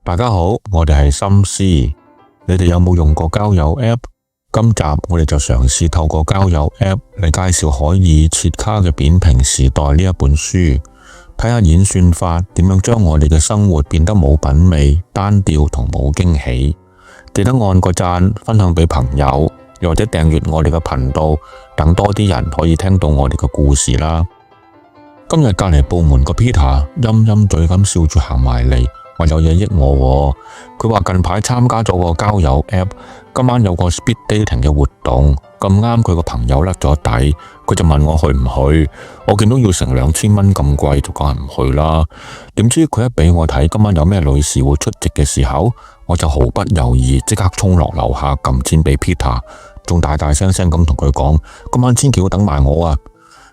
大家好，我哋係心思，你哋有冇用過交友 App？ 今集我哋就嘗試透過交友 App 嚟介紹海爾切卡嘅《扁平時代》呢一本書，睇下演算法點樣將我哋嘅生活變得冇品味、單調同冇驚喜。記得按個讚，分享俾朋友，又或者訂閱我哋嘅頻道，等多啲人可以聽到我哋嘅故事啦。今日隔籬部門個 Peter 陰陰嘴咁笑住行埋嚟，話有嘢益我。佢話近排參加咗個交友 App， 今晚有個 speed dating 嘅活動，咁啱佢個朋友甩咗底，佢就問我去唔去。我見到要成2000蚊咁貴，就梗係唔去啦。點知佢一俾我睇今晚有咩女士會出席嘅時候，我就毫不猶豫即刻衝落樓下撳錢俾 Peter， 仲大大聲聲咁同佢講，今晚千祈要等埋我啊！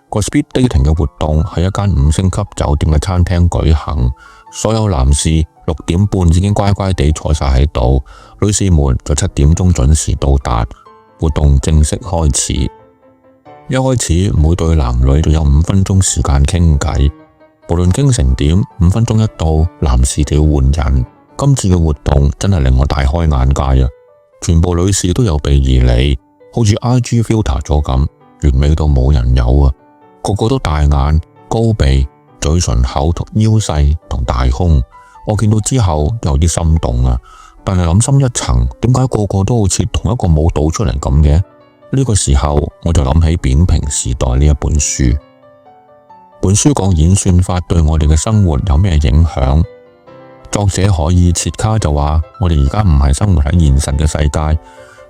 個 speed dating 嘅活動喺一間5星級酒店嘅餐廳舉行，所有男士6點半已經乖乖地坐晒喺度，女士們就7點鐘準時到達，活動正式開始。一開始每對男女就有5分鐘時間傾偈，無論傾成點，5分鐘一到，男士就要換人。今次嘅活動真係令我大開眼界啊！全部女士都有備而嚟，好似 IG filter 咗咁，完美到冇人有啊！個個都大眼、高鼻、嘴唇厚、腰細同大胸，我見到之後有啲心動啊！但係諗深一層，點解個個都好似同一個舞蹈出嚟咁嘅？呢個時候我就諗起《扁平時代》呢一本書。本書講演算法對我哋嘅生活有咩影響？作者海爾切卡就話：我哋而家唔係生活喺現實嘅世界，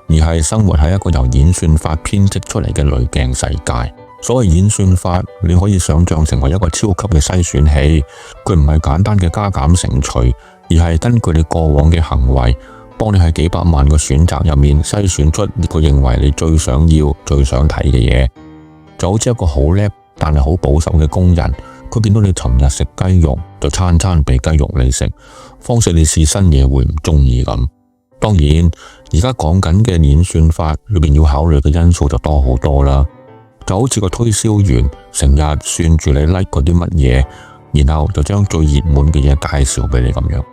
而係生活喺一個由演算法編織出嚟嘅濾鏡世界。所謂演算法，你可以想象成為一個超級嘅篩選器，佢唔係簡單嘅加減乘除，而係根據你過往嘅行為，幫你喺幾百萬個選擇入面篩選出佢認為你最想要、最想睇嘅嘢。就好似一個好叻但係好保守嘅工人，佢見到你尋日食雞肉，就餐餐俾雞肉你食，方使你試新嘢會唔中意咁。當然，而家講緊嘅演算法裏面要考慮嘅因素就多好多啦。就好似個推銷員成日算住你 like 嗰啲乜嘢，然後就將最熱門嘅嘢介紹俾你咁樣。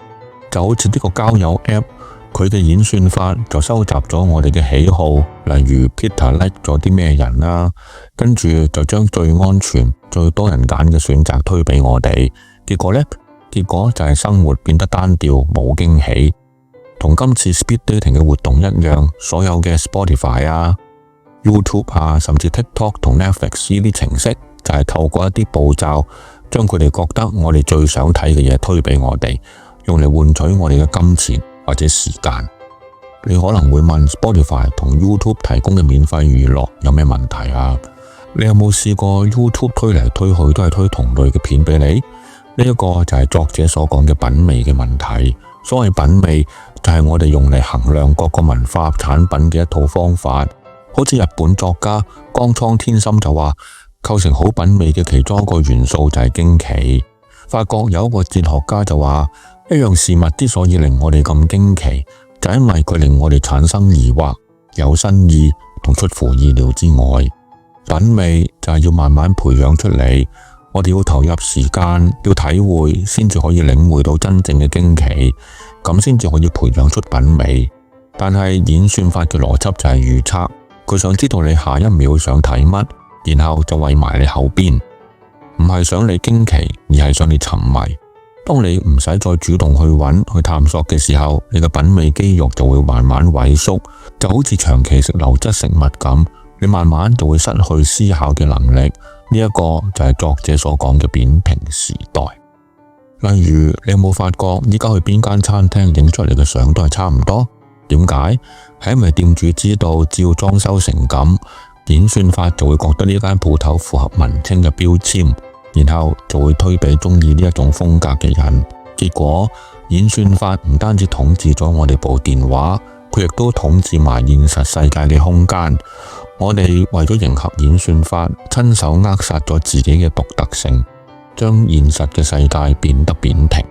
就好似呢個交友 App， 佢嘅演算法就收集咗我哋嘅喜好，例如 Peter like 咗啲咩人啦，跟住就將最安全、最多人揀嘅選擇推俾我哋。結果呢？結果就係生活變得單調，冇驚喜。同今次 speed dating 嘅活動一樣，所有嘅 Spotify 啊、YouTube 啊，甚至 TikTok 同 Netflix 呢啲程式，就係透過一啲步驟，將佢哋覺得我哋最想睇嘅嘢推俾我哋，用嚟換取我哋嘅金錢或者時間。你可能會問 Spotify 同 YouTube 提供嘅免費娛樂有咩問題啊？你有冇試過 YouTube 推嚟推去都係推同類嘅片俾你？呢一個就係作者所講嘅品味嘅問題。所謂品味就係我哋用嚟衡量各個文化產品嘅一套方法。好似日本作家江倉天心就話，構成好品味嘅其中一個元素就係驚奇。法國有一個哲學家就話，一樣事物之所以令我哋咁驚奇，就係因為佢令我哋產生疑惑、有新意同出乎意料之外。品味就係要慢慢培養出嚟，我哋要投入時間，要體會，先至可以領會到真正嘅驚奇，咁先至可以培養出品味。但係演算法嘅邏輯就係預測。佢想知道你下一秒想睇乜，然後就餵埋你後邊，唔係想你驚奇，而係想你沉迷。當你唔使再主動去揾、去探索嘅時候，你嘅品味肌肉就會慢慢萎縮，就好似長期食流質食物咁，你慢慢就會失去思考嘅能力。呢一個就係作者所講嘅扁平時代。例如，你有冇發覺依家去邊間餐廳影出嚟嘅相都係差唔多？點解？係因為店主知道只要裝修成咁，演算法就會覺得呢間鋪頭符合文青嘅標籤，然後就會推俾中意呢一種風格嘅人。結果演算法唔單止統治咗我哋部電話，佢亦都統治埋現實世界嘅空間。我哋為咗迎合演算法，親手扼殺咗自己嘅獨特性，將現實嘅世界變得扁平。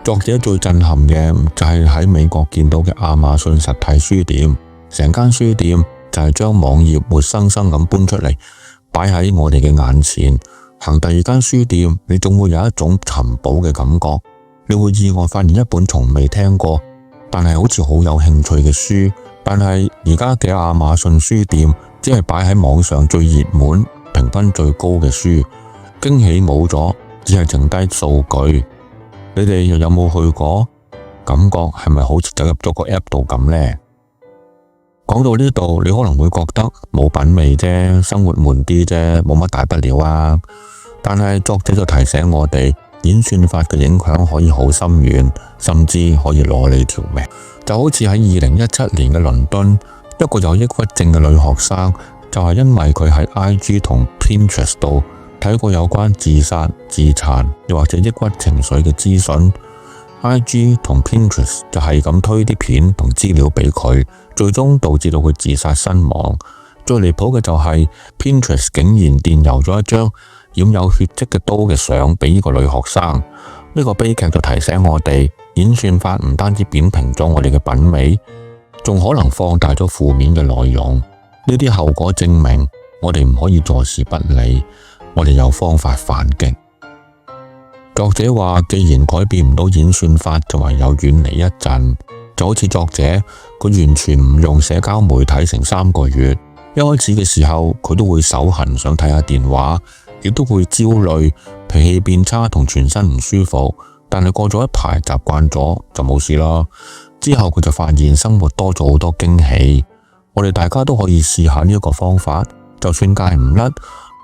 作者最震撼嘅就係喺美國見到嘅亞馬遜實體書店，成間書店就係將網頁活生生咁搬出嚟，擺喺我哋嘅眼前。行第二間書店，你仲會有一種尋寶嘅感覺。你會意外發現一本從未聽過，但係好似好有興趣嘅書。但係而家嘅亞馬遜書店只係擺喺網上最熱門、評分最高嘅書，驚喜冇咗，只係剩低數據。你哋又有冇去過？感覺係咪好似走入咗個 app 度咁呢？講到呢度，你可能會覺得冇品味啫，生活悶啲啫，冇乜大不了啊。但係作者就提醒我哋，演算法嘅影響可以好深遠，甚至可以攞你條命。就好似喺2017年嘅倫敦，一個有抑鬱症嘅女學生，就係因為佢喺 IG 同 Pinterest 度睇過有關自殺、自殘又或者抑鬱情緒嘅資訊。IG 同 Pinterest 就係咁推啲片同資料俾佢，最終導致到佢自殺身亡。最離譜嘅就係 Pinterest 竟然電郵咗一張染有血跡嘅刀嘅相俾呢個女學生。呢個悲劇就提醒我哋，演算法唔單止扁平咗我哋嘅品味，仲可能放大咗負面嘅內容。呢啲後果證明我哋唔可以坐視不理，我哋有方法反擊。作者話，既然改變唔到演算法，就唯有遠離一陣。就好似作者，佢完全唔用社交媒體成3個月。一開始嘅時候，佢都會手痕，想睇下電話，亦都會焦慮、脾氣變差同全身唔舒服。但係過咗一排，習慣咗就冇事啦。之後佢就發現生活多咗好多驚喜。我哋大家都可以試下呢一個方法，就算戒唔甩，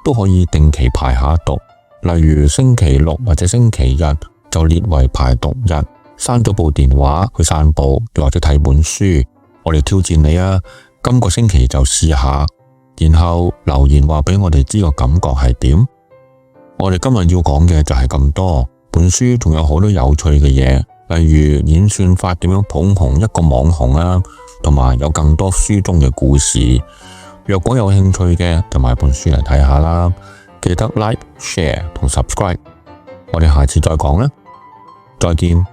都可以定期排下毒。例如星期六或者星期日就列為排毒日，閂咗部電話去散步，又或者睇本書。我哋挑戰你啊，今個星期就試下，然後留言話俾我哋知個感覺係點。我哋今日要講嘅就係咁多。本書仲有好多有趣嘅嘢，例如演算法點樣捧紅一個網紅啊，同埋有更多書中嘅故事。若果有興趣嘅，就買本書嚟睇下啦。記得 like、share 同 subscribe。我哋下次再講啦，再見。